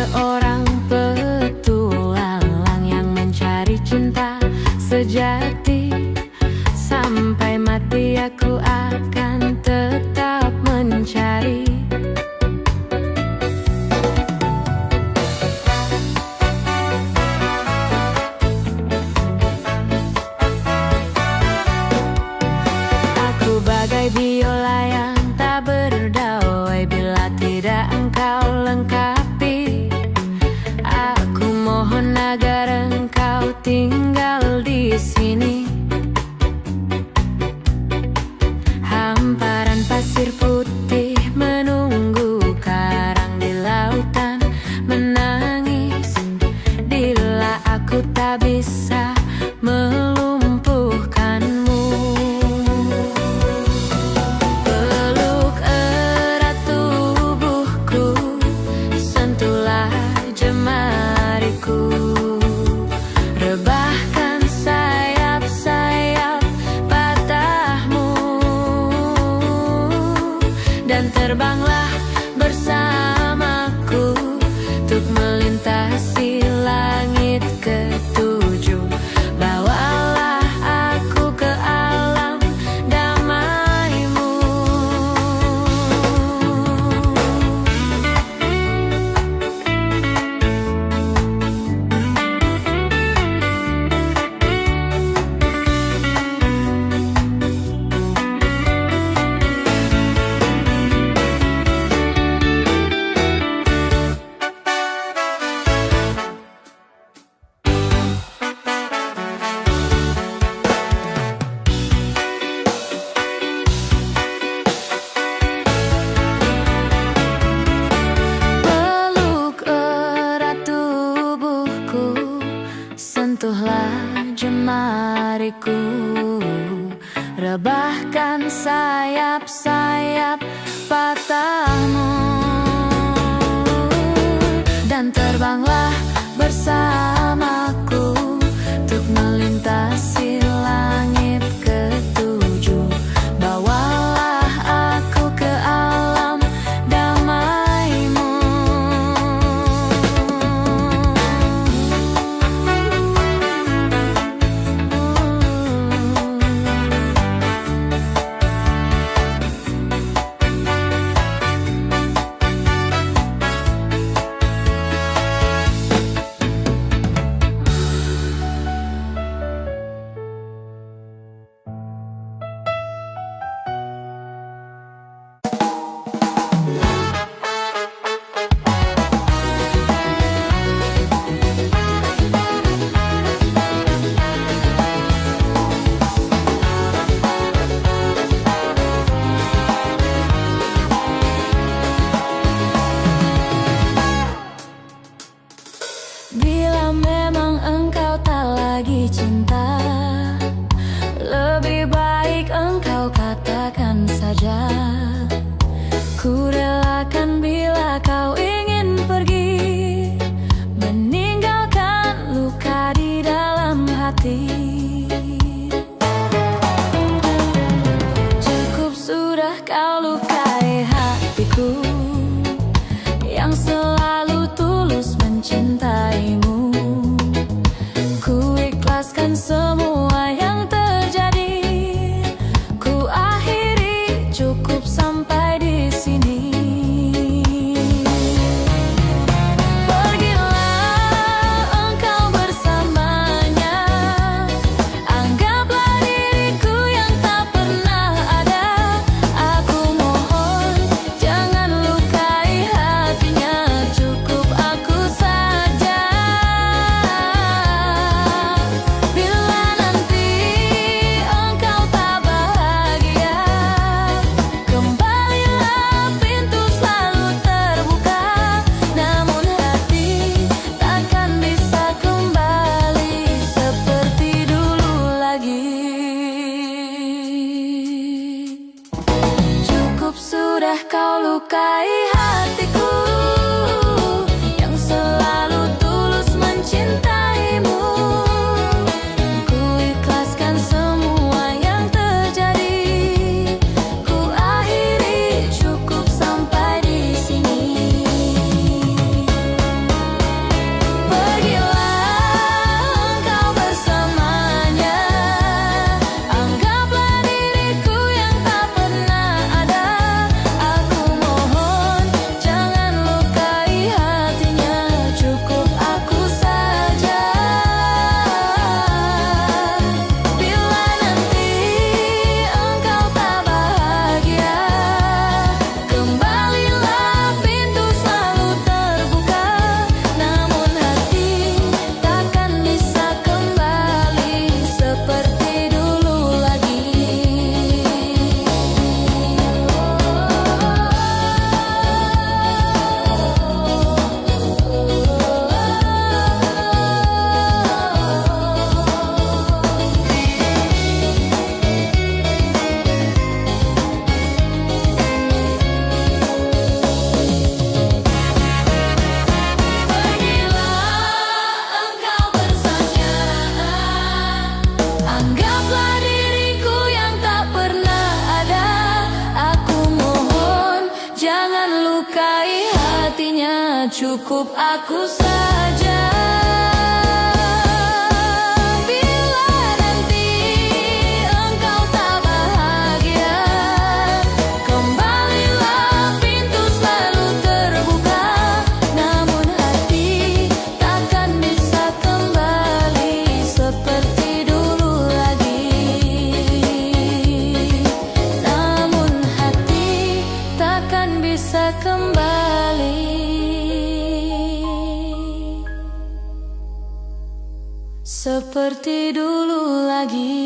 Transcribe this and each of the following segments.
seorang petualang yang mencari cinta sejati. Sampai mati aku akan tetap mencari. Aku bagai biola yang tak berdauai bila tidak engkau lengkapi. Aku mohon agar engkau tinggal di sini. Hamparan pasir putih menunggu karang di lautan menangis bila aku tak bisa melumpuhkanmu. Peluk erat tubuhku, sentuhlah jemariku, rebahkan sayap-sayap patahmu, dan terbanglah bersamaku untuk melintasi langit ketujuh. Bawalah aku ke alam damaimu. Peluk erat tubuhku, sentuhlah jemariku, rebahkan sayap-sayap patahmu, dan terbanglah bersamaku untuk melintasi langit ketujuh. Bawalah aku ke alam damaimu. Bila memang engkau tak lagi cinta, lebih baik engkau katakan saja. Ku relakan bila kau ingin pergi, meninggalkan luka di dalam hati. Cukup sudah kau lukai hatiku yang selalu tulus mencintaimu. Ku ikhlaskan semua yang terjadi. Ku akhiri, cukup sampai di sini. Pergilah engkau bersamanya, anggaplah diriku yang tak pernah ada. Aku mohon jangan lukai hatinya, cukup aku saja. Bila nanti engkau tak bahagia, kembalilah, pintu selalu terbuka. Namun hati takkan bisa kembali seperti dulu lagi. Cukup sudah kau lukai hatiku yang selalu tulus mencintaimu. Ku ikhlaskan semua yang terjadi. Ku akhiri, cukup sampai di sini. melukai hatinya, cukup aku saja. Bisa kembali seperti dulu lagi.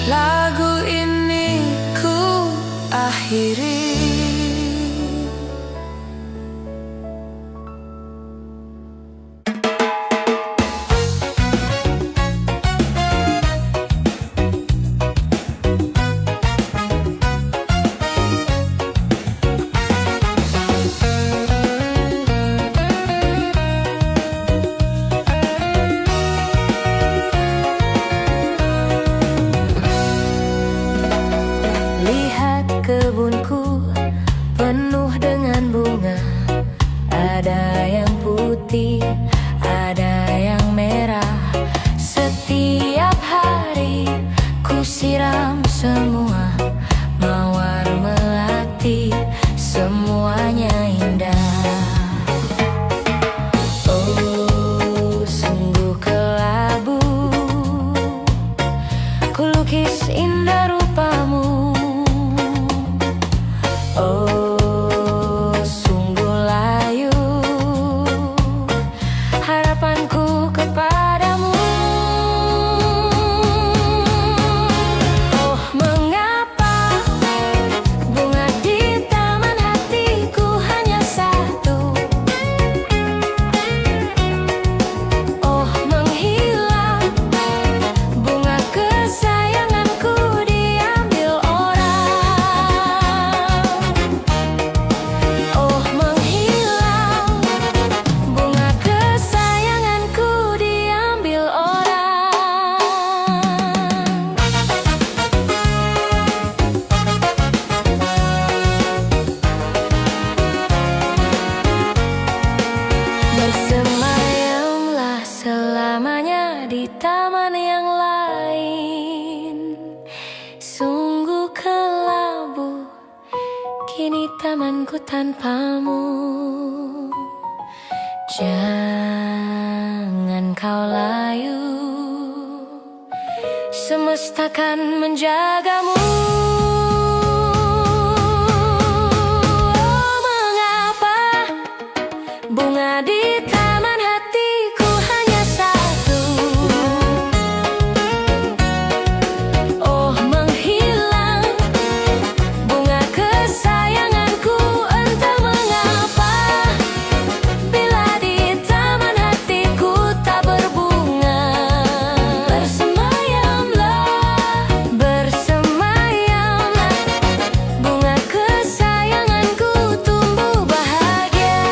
Lagu ini ku akhiri. Kebunku penuh dengan bunga, ada yang putih, ada yang merah. Setiap hari ku siram semua, mawar melati, semuanya indah. Oh, sungguh kelabu, ku lukis indah rupamu. Oh, sungguh layu harapanku kepadamu. Oh, mengapa bunga di taman hatiku hanya satu? Oh, menghilang bunga kesayanganku diambil orang. Bersemayamlah selamanya di taman yang lain. Sungguh kelabu kini tamanku tanpamu. Jangan kau layu, semesta kan menjagamu. Oh, mengapa bunga di taman hatiku hanya satu? Oh, menghilang bunga kesayanganku, entah mengapa. Bila di taman hatiku tak berbunga. Bersemayamlah bunga kesayanganku tumbuh bahagia.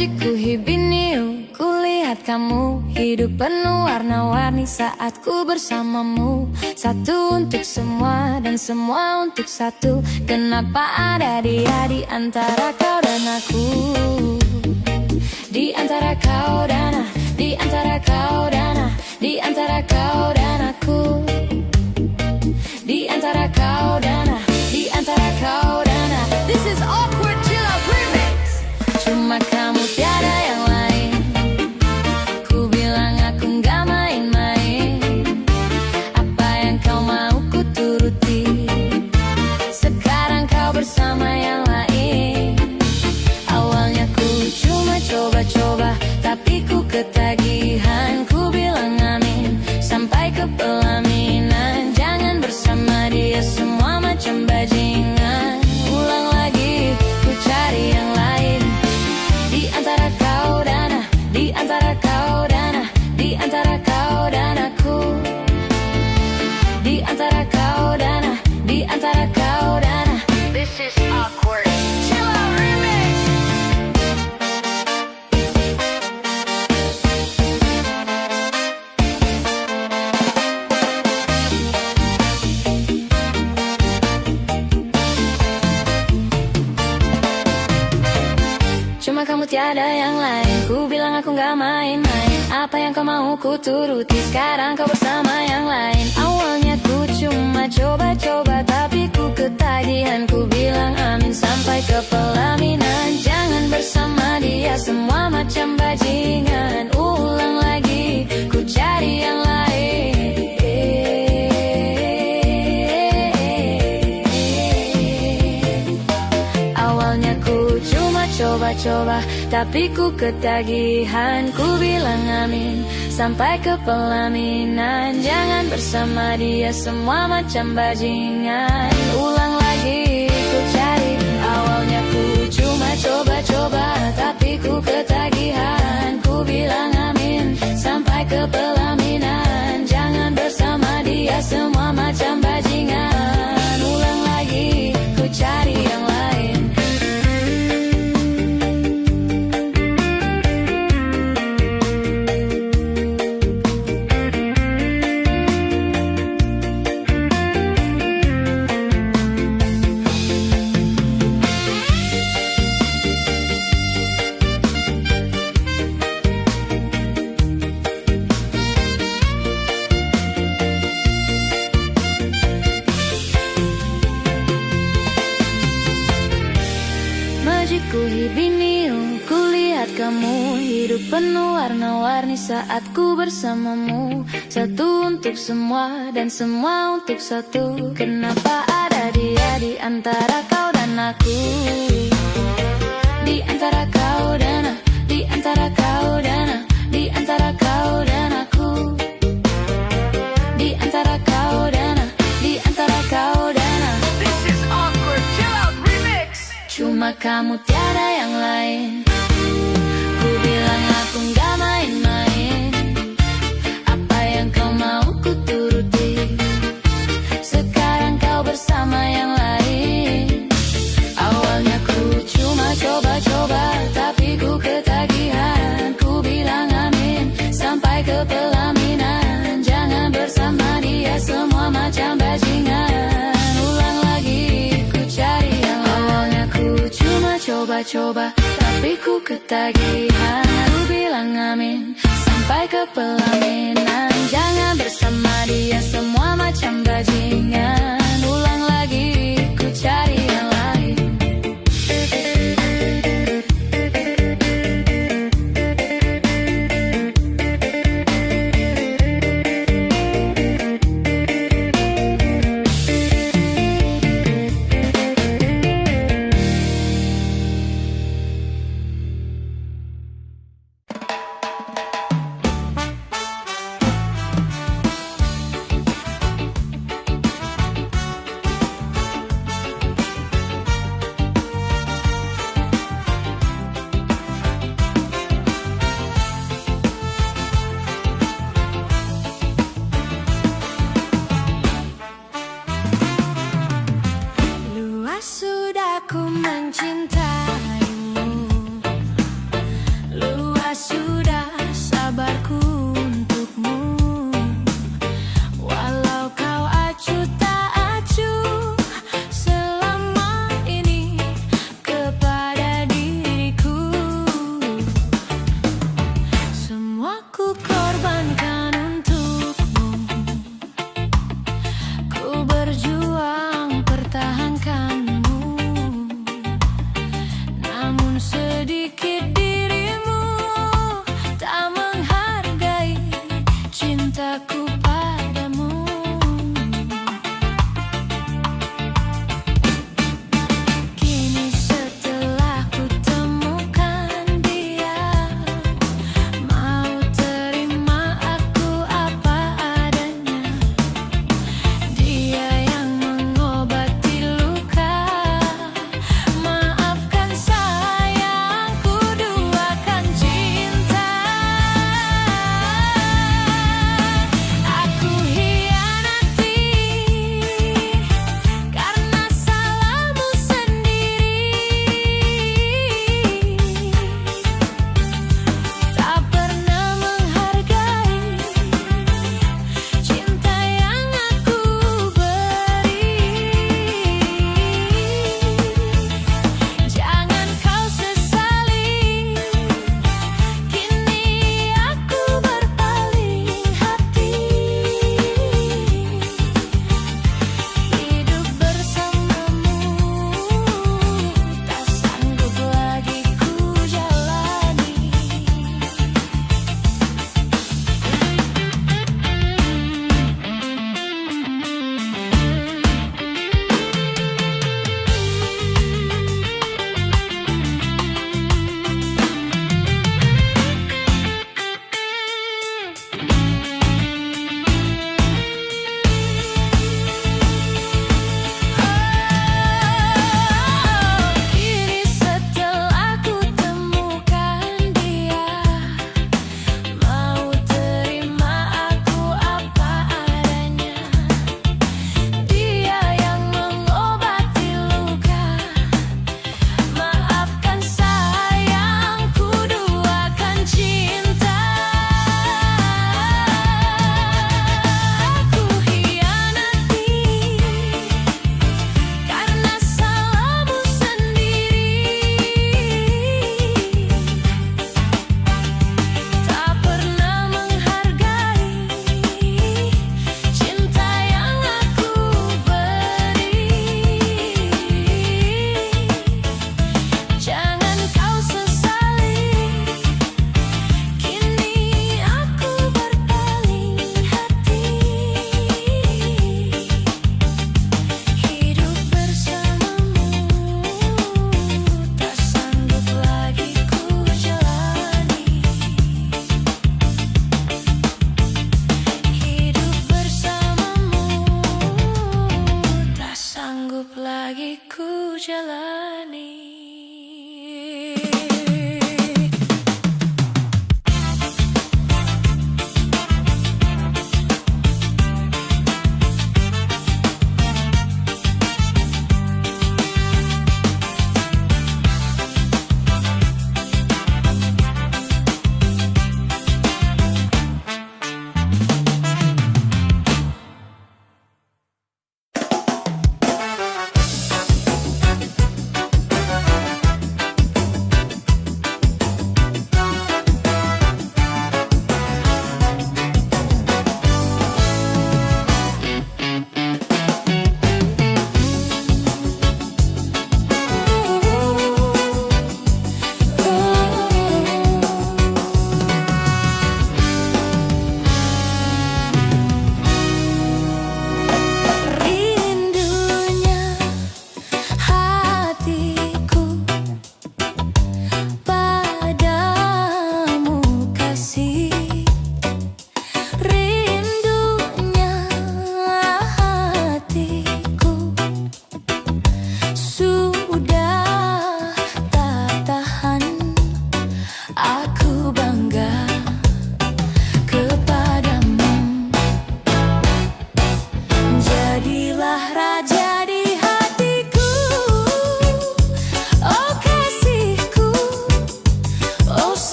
Majiku hibiniu, kulihat kamu hidup penuh warna-warni saat ku bersamamu. Satu untuk semua dan semua untuk satu. Kenapa ada dia di antara kau dan aku? Di antara kau dan di antara kau dan di antara kau dan aku. Di antara kau dan di antara kau dan This is Awkward Chill Out Remix. Cuma kamu tiada yang lain. Ku bilang aku nggak main-main. Apa yang kau mau ku turuti. Sekarang kau bersama yang lain. Awalnya ku cuma coba-coba, tapi ku ketagihan. Ku bilang amin sampai ke pelaminan. Jangan bersama dia semua macam bajingan. Ulang lagi ku cari yang lain. Di antara kau dan di antara kau dan di antara kau dan aku. Di antara kau dan di antara kau dan This is Awkward Chill Out Remix. Cuma kamu tiada yang lain. Ku bilang aku gak main-main. Apa yang kau mau ku turuti. Sekarang kau bersama yang lain. Awalnya ku cuma coba-coba, tapi ku ketagihan. Ku bilang amin sampai ke pelaminan. Jangan bersama dia semua macam bajingan. Ulang lagi ku cari yang lain. Awalnya ku cuma coba-coba, tapi ku ketagihan. Ku bilang amin sampai ke pelaminan. Jangan bersama dia semua macam bajingan. Ulang lagi ku cari. Awalnya ku cuma coba-coba, tapi ku ketagihan. Ku bilang amin sampai ke pelaminan. Jangan bersama dia semua macam bajingan. Ulang lagi ku cari yang lain. Majiku hibiniu, kulihat kamu hidup penuh warna-warni saat ku bersamamu. Satu untuk semua dan semua untuk satu. Kenapa ada dia di antara kau dan aku? Di antara kau dan di antara kau dan di antara kau dan aku. Di antara kau dan di antara kau dan This is Awkward Chill Out Remix. Cuma kamu tiada yang lain. Ku bilang aku nggak main-main. Apa yang kau mau ku turuti. Sekarang kau bersama yang lain. Awalnya ku cuma coba-coba, tapi ku ketagihan. Ku bilang amin sampai ke pelaminan. Jangan bersama dia semua macam bajingan. Ulang lagi ku cari yang lain. Awalnya ku cuma coba-coba, tapi ku ketagihan. Ku bilang amin sampai ke pelaminan. Jangan bersama dia semua macam bajingan. Ulang lagi ku cari yang lain. namun sedikit dirimu tak menghargai cintaku padamu. Kini setelah ku temukan dia, mau terima aku apa adanya. Dia yang mengobati luka, maafkan saya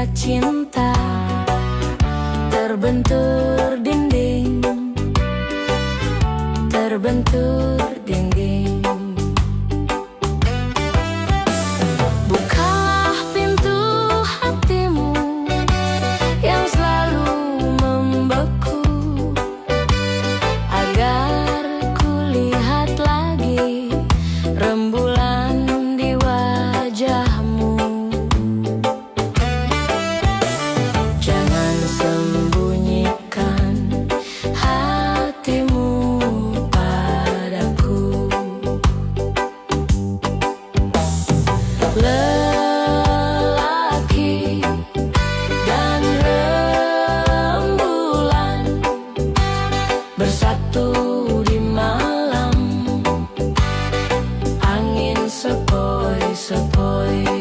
ketika cinta terbentur dinding, terbentur dinding. Bukalah pintu hatimu yang selalu membeku, agar kulihat lagi rembulan di wajahmu. Jangan sembunyikan hatimu padaku. Lelaki dan rembulan bersatu di malam, angin sepoi-sepoi.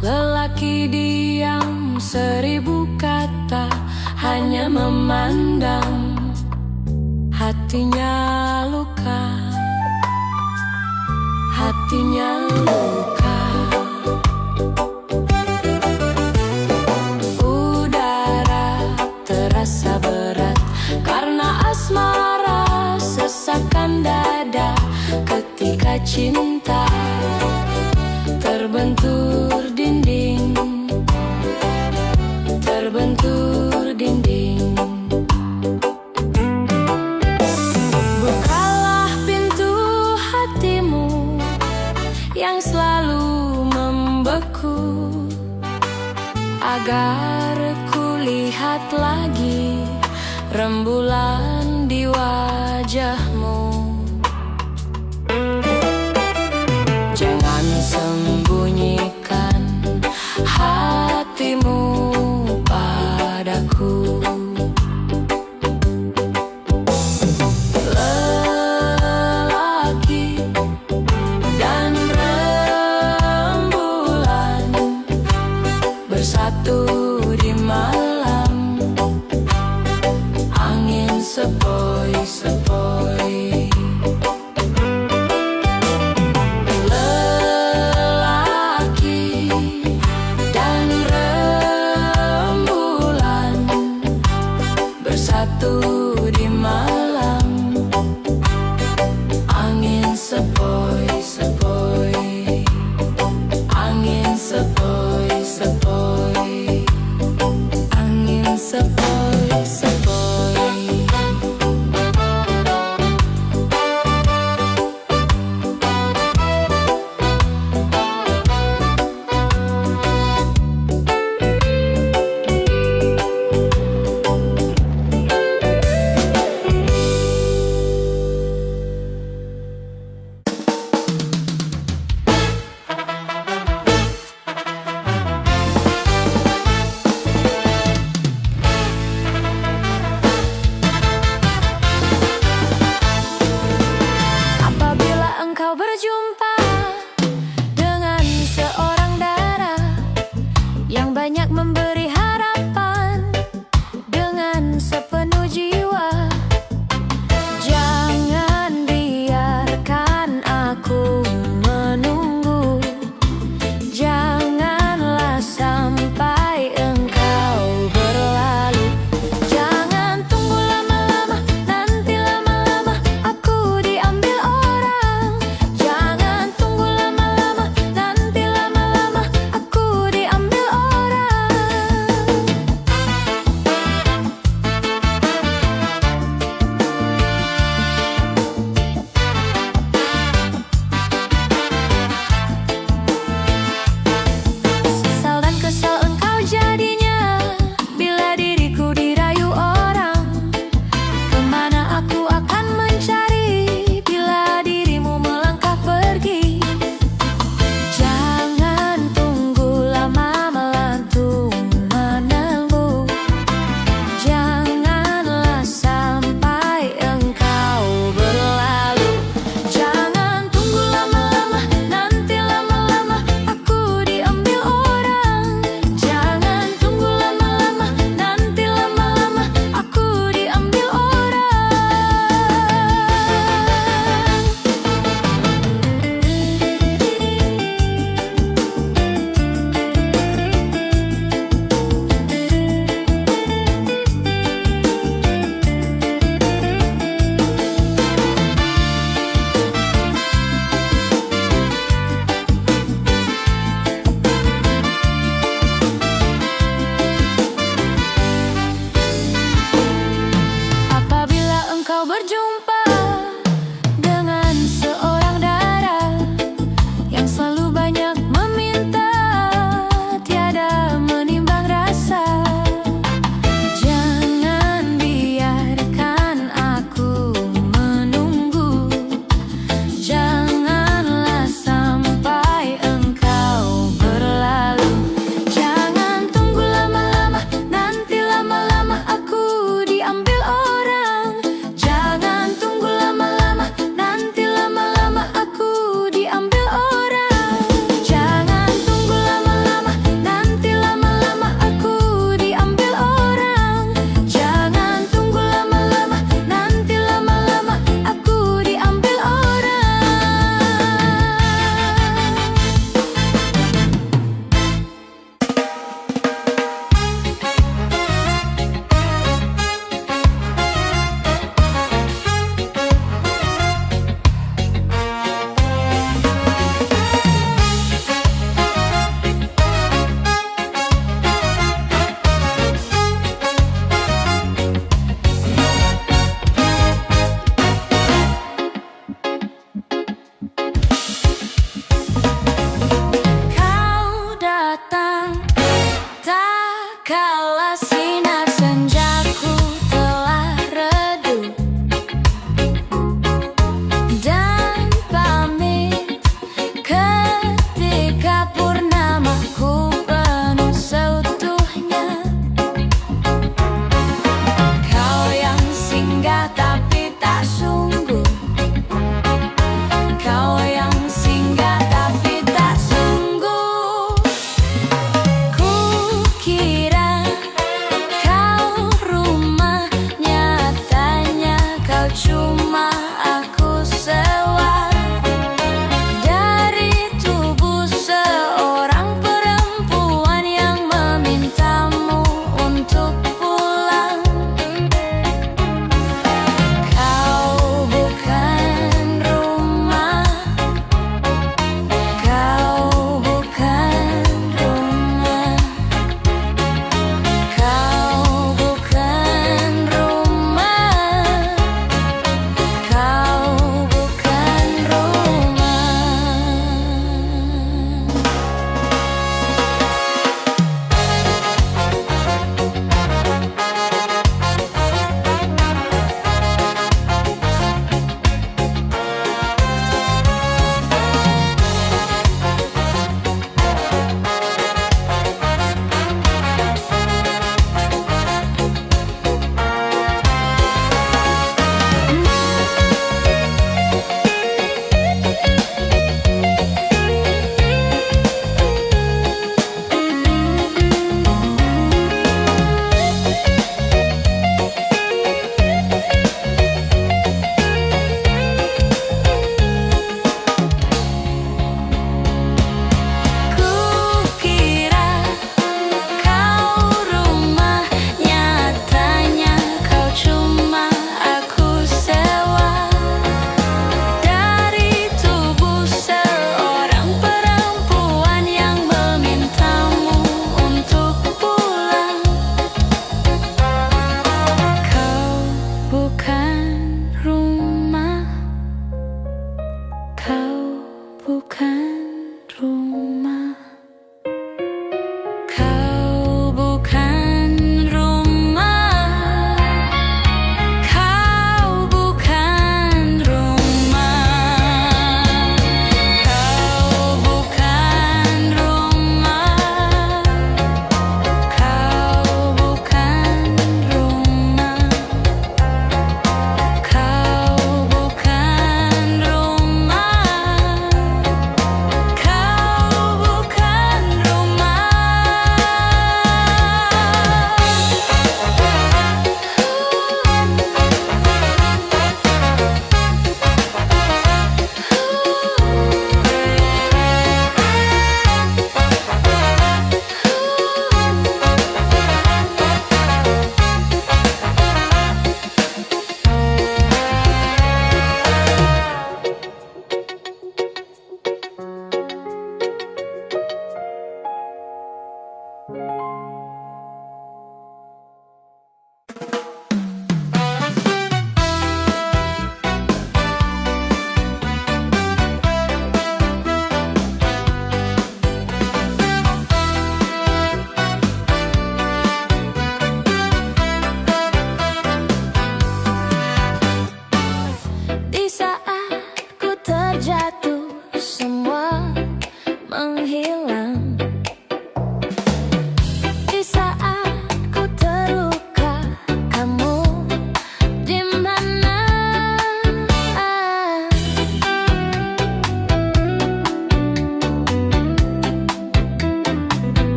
Lelaki diam 1000 kata, hanya memandang, hatinya luka, hatinya luka. Udara terasa berat karena asmara, sesakan dada ketika cinta terbentur dinding, terbentur dinding. Bukalah pintu hatimu yang selalu membeku, agar kulihat lagi rembulan di wajahmu. Jangan sembunyikan hatimu padaku. Lelaki dan rembulan bersatu di malam, angin sepoi-sepoi. Bersatu di malam, angin sepoi-sepoi, angin sepoi-sepoi, angin sepoi-sepoi. Berjumpa dengan seorang dara yang banyak memberi harapan dengan sepenuh jiwa. Jangan biarkan aku menunggu, janganlah sampai engkau berlalu. Jangan tunggu lama-lama, nanti lama-lama aku diambil orang. Jangan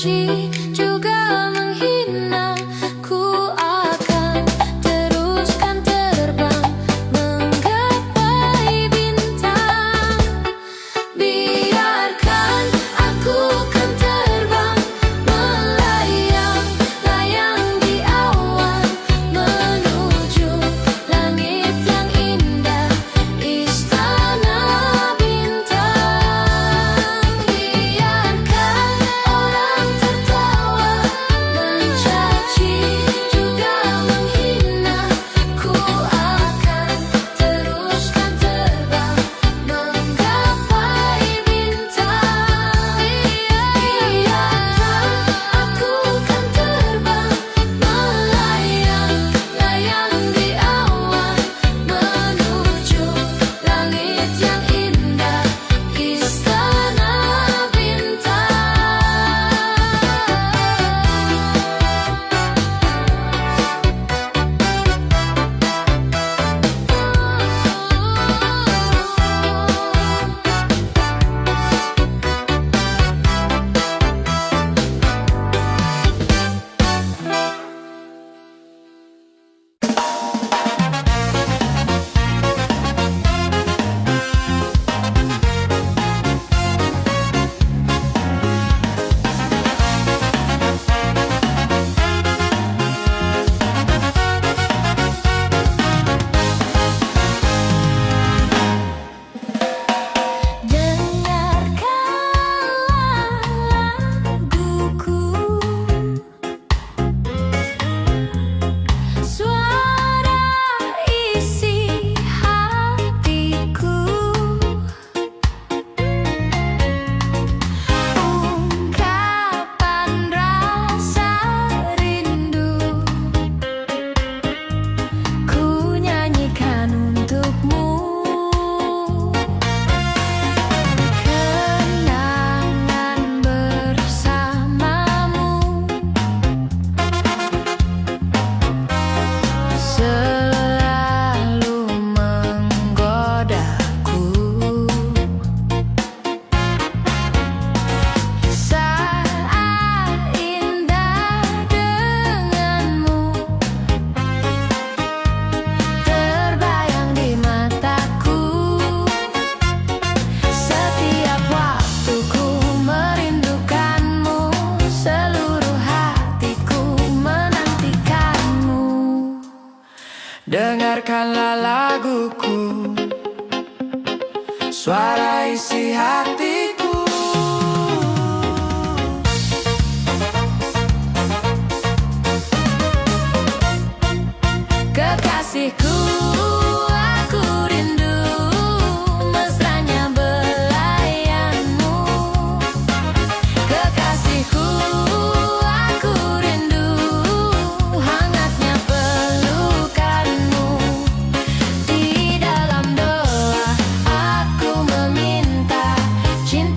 mencaci juga menghina, ku akan teruskan terbang menggapai bintang. Biarkan aku kan terbang melayang, layang di awan menuju langit yang indah, istana bintang. Biarkan orang tertawa mencaci juga menghina, ku akan teruskan terbang menggapai bintang. Biarkan aku kan terbang melayang, layang di awan menuju langit yang indah, istana dengarkanlah laguku, suara isi hatiku. Kekasihku, aku rindu mesranya belayanmu. Kekasihku, aku rindu hangatnya pelukanmu. Di dalam doa aku meminta cinta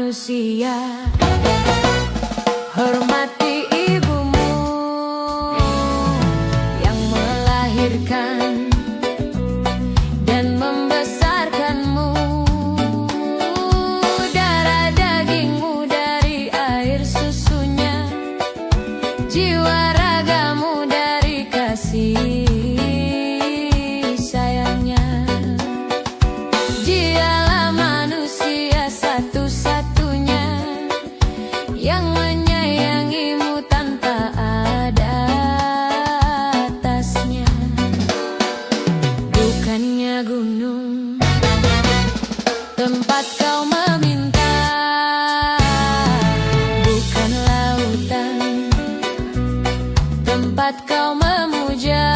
manusia. Hormati ibumu yang melahirkan dan membesarkanmu. Darah dagingmu dari air susunya, jiwa ragamu dari kasih sayangnya. Dialah manusia satu-satunya yang menyayangimu tanpa ada atasnya. Bukannya gunung tempat kau meminta, bukan lautan tempat kau memuja,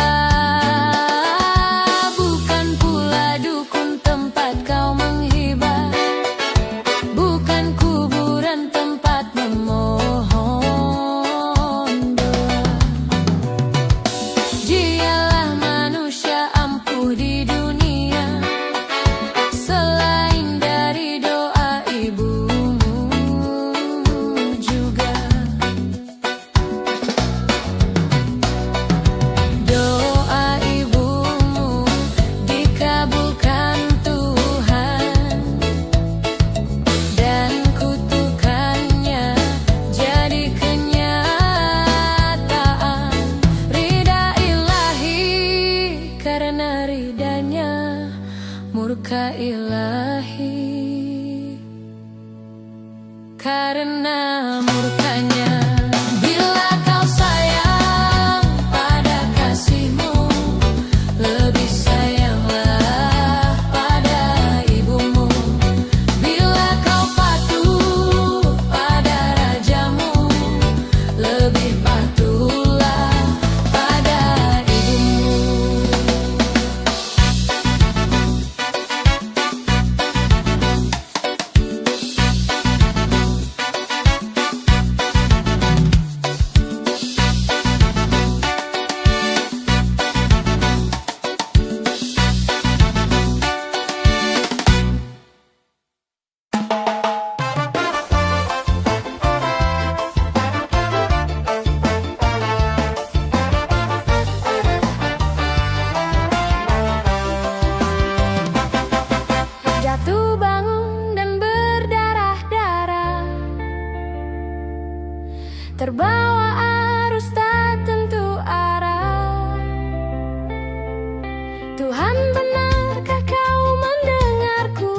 bukan pula dukun tempat kau menghibah, bukan kuburan tempat memohon doa. Dialah manusia ampuh di dunia, selain dari doa ibumu juga. Doa ibumu dikabulkan Tuhan, dan kutukannya jadi kenyataan. Ridha ilahi karena ridanya, murka ilahi karena murkanya. Bila kau sayang pada kasihmu, lebih sayanglah pada ibumu. Bila kau patuh pada rajamu, lebih patuhlah pada ibumu. Jatuh bangun dan berdarah-darah, terbawa arus tak tentu arah. Tuhan, benarkah kau mendengarku?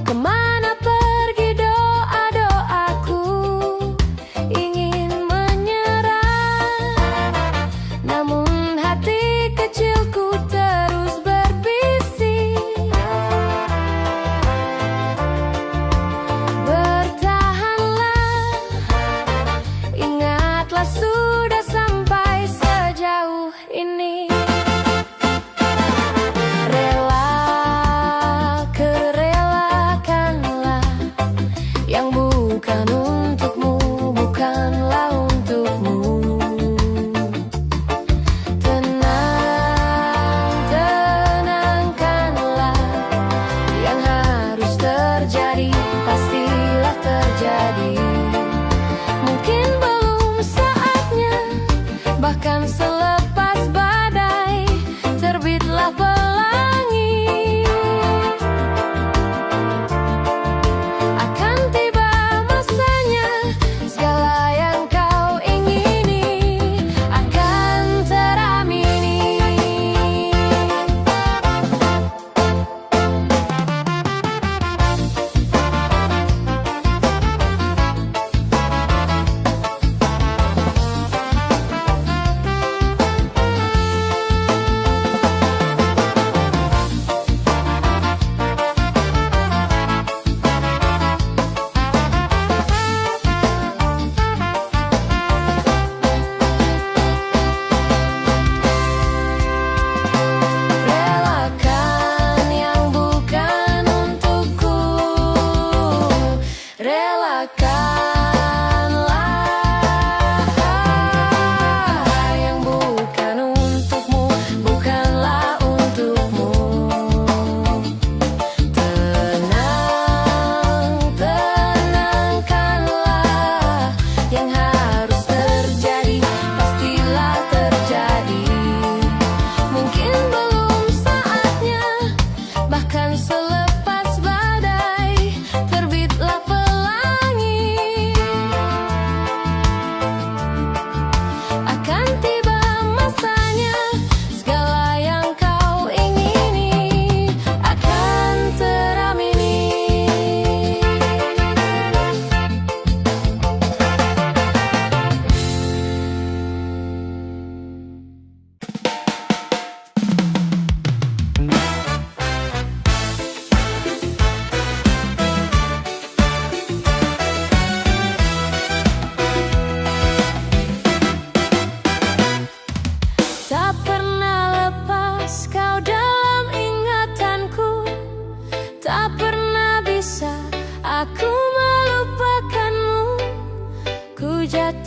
Kemana pergi doa-doaku? Ingin menyerah, namun hati kecilku terus berbisik. Bertahanlah, ingatlah sudah sampai sejauh ini. Rela, kerelakanlah yang bukan untukmu, bukanlah untukmu. Tenang, tenangkanlah, yang harus terjadi pastilah terjadi. Mungkin belum saatnya, bahkan selepas badai terbitlah pelangi. Akan tiba masanya, segala yang kau ingini akan teramini.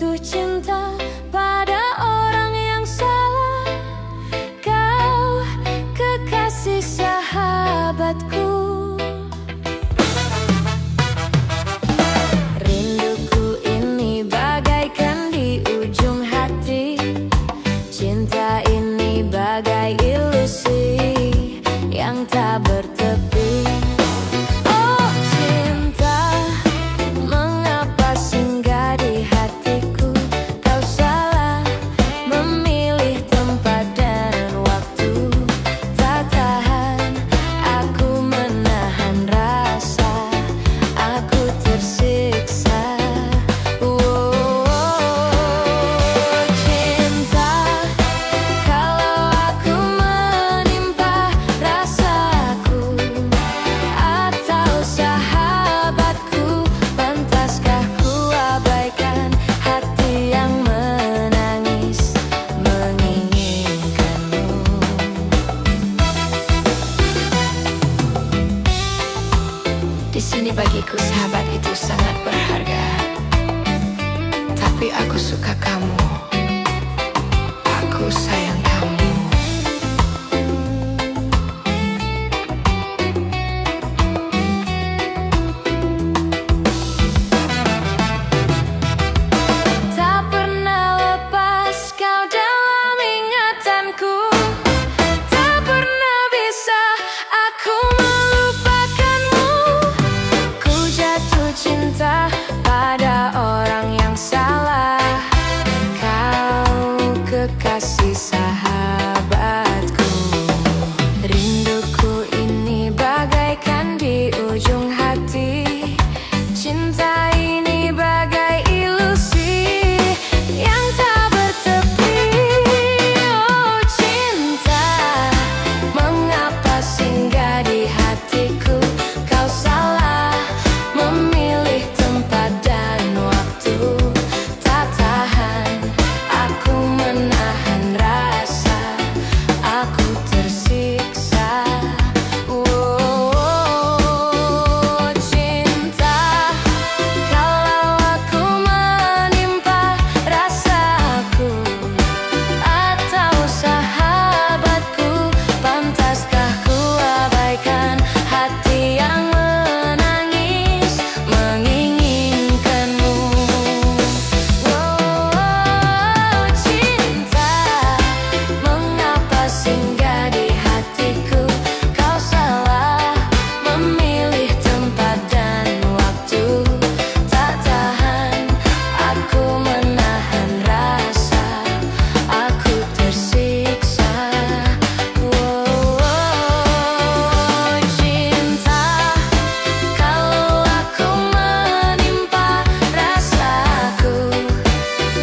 jatuh cinta pada orang yang salah. Kau kekasih sahabatku. Rinduku ini bagaikan di ujung hati. Cinta ini bagai ilusi yang tak bertepi. Oh cinta, mengapa singgah di hatiku? Kau salah memilih tempat dan waktu. Tak tahan aku menahan rasa, aku tersiksa. Oh cinta, kalau aku menimpa rasaku atau sahabatku, pantaskah ku abaikan hati yang menangis menginginkanmu? Di sini bagiku sahabat itu sangat berharga. Tapi aku suka kamu, aku sayang kamu. Tak pernah lepas kau dalam ingatanku. Tak pernah bisa aku melupakanmu. Ku jatuh cinta pada orang yang salah. Kau kekasih sahabatku. Rinduku ini bagaikan di ujung hati. Cinta ini bagai ilusi yang tak bertepi. Oh cinta, mengapa singgah di hatiku? Kau salah memilih tempat dan waktu. Tak tahan aku menahan rasa, aku tersiksa. Oh cinta, kalau aku menimpa rasaku atau sahabatku, pantaskah ku abaikan hati yang menangis menginginkanmu? Oh cinta, mengapa singgah di hatiku? Kau salah memilih tempat dan waktu. Tak tahan aku menahan rasa, aku tersiksa. Oh cinta, kalau aku menimpa rasaku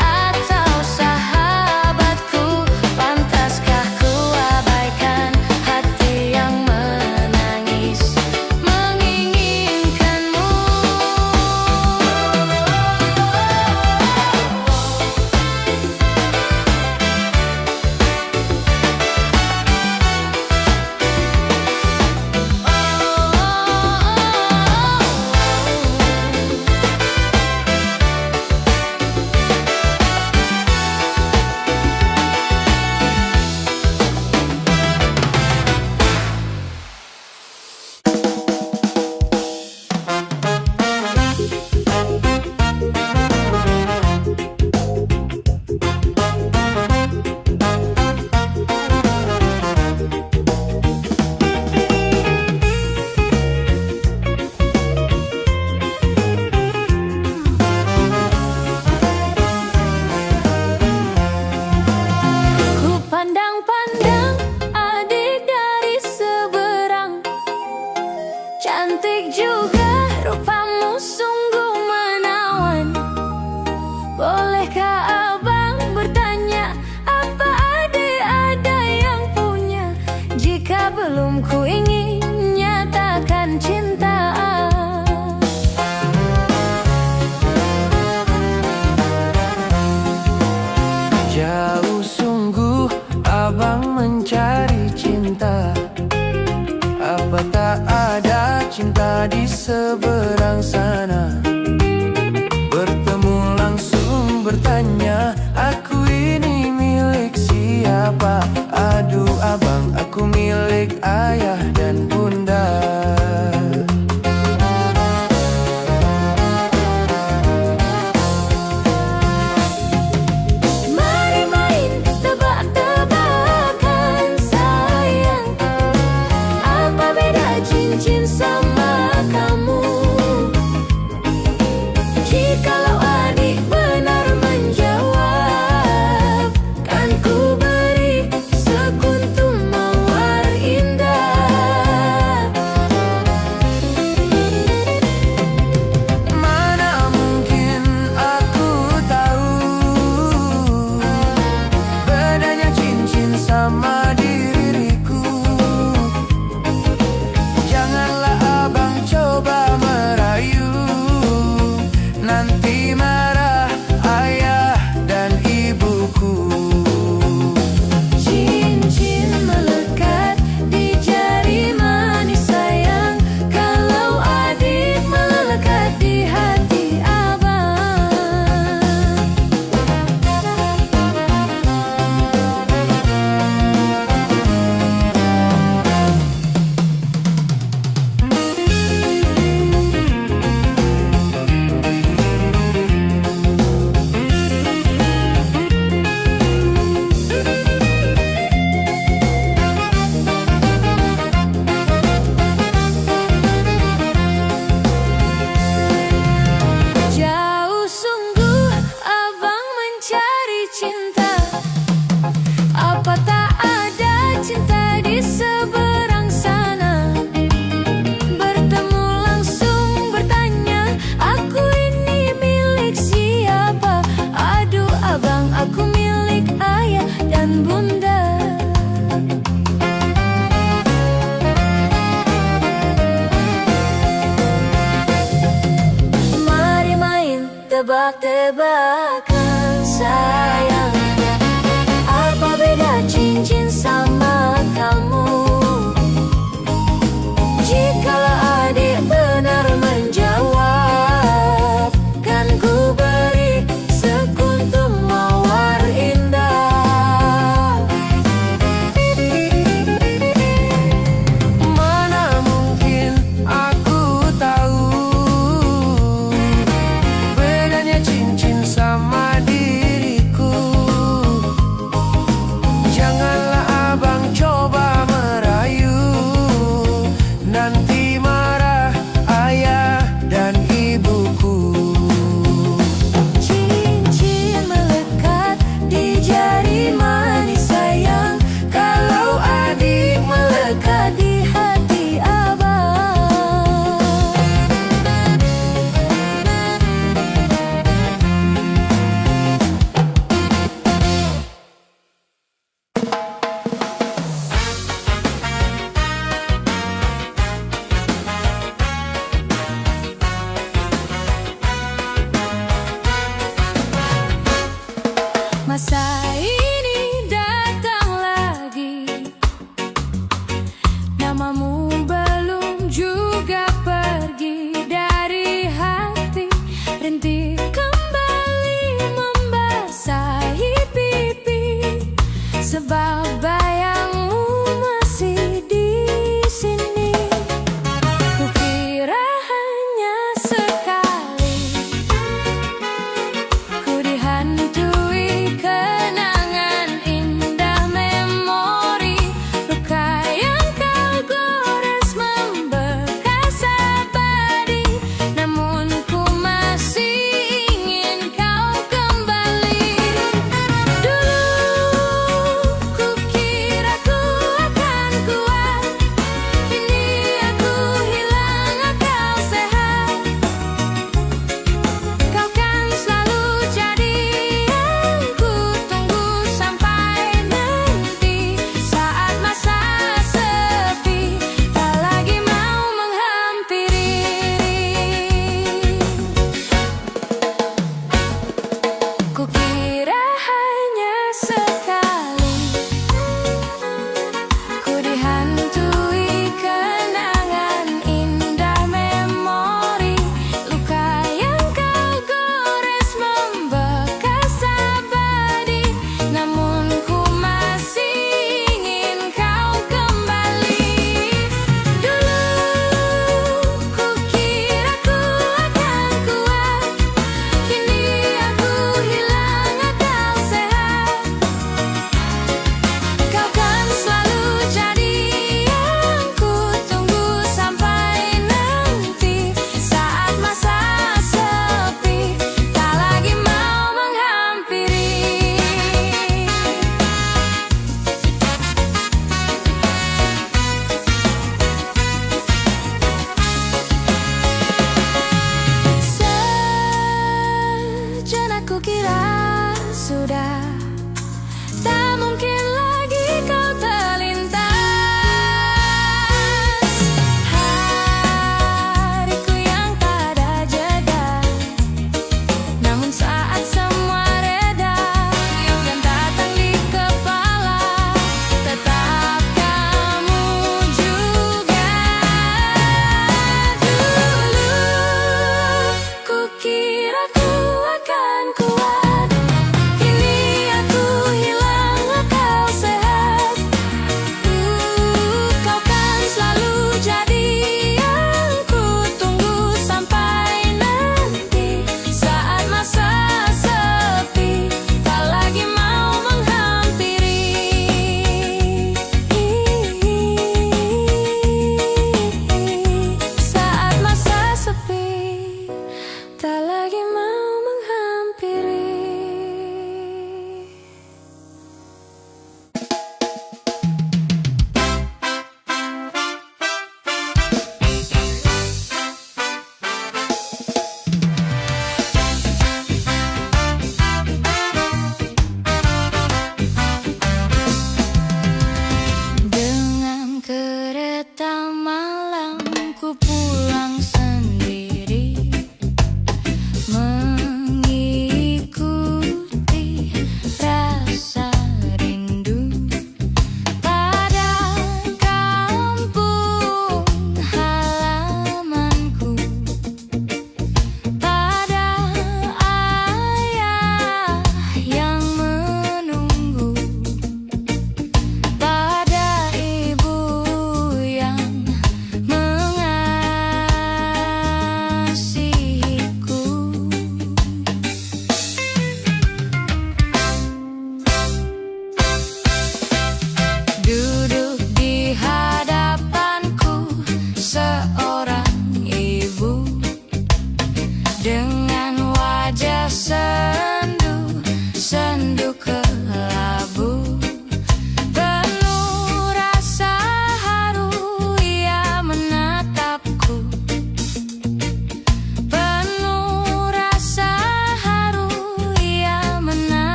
atau sahabatku, pantaskah ku abaikan hati yang menangis menginginkanmu? Ku pandang-pandang adik dari seberang. Cantik juga rupamu, sungguh menawan. Bolehkah abang bertanya, apa adik ada yang punya? Jika belum ku ingin nyatakan cinta. Jauh sungguh abang mencari cinta. Apa tak ada cinta di seberang sana? Bertemu langsung bertemu milik ayah dan bunda. Mari main tebak-tebakan sayang, apa beda cincin sama kamu? Jikalau adik benar menjawab, kan ku beri sekuntum mawar indah. Mana mungkin aku tahu bedanya cincin sama diriku. Janganlah abang coba merayu, nanti marah ayah dan ibuku. Cincin melekat di jari manis sayang, kalau adik melekat di hati abang. Jauh sungguh abang mencari cinta, apa tak ada cinta di seberang sana? Bertemu langsung bertanya, aku ini milik siapa? Aduh abang, aku milik ayah dan bunda. Mari main tebak-tebakan sayang, apa beda cincin sama kamu? Jikalau adik benar menjawab, kan ku beri sekuntum mawar indah. Mana mungkin aku tahu bedanya cincin sama diriku. Janganlah abang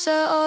seseorang.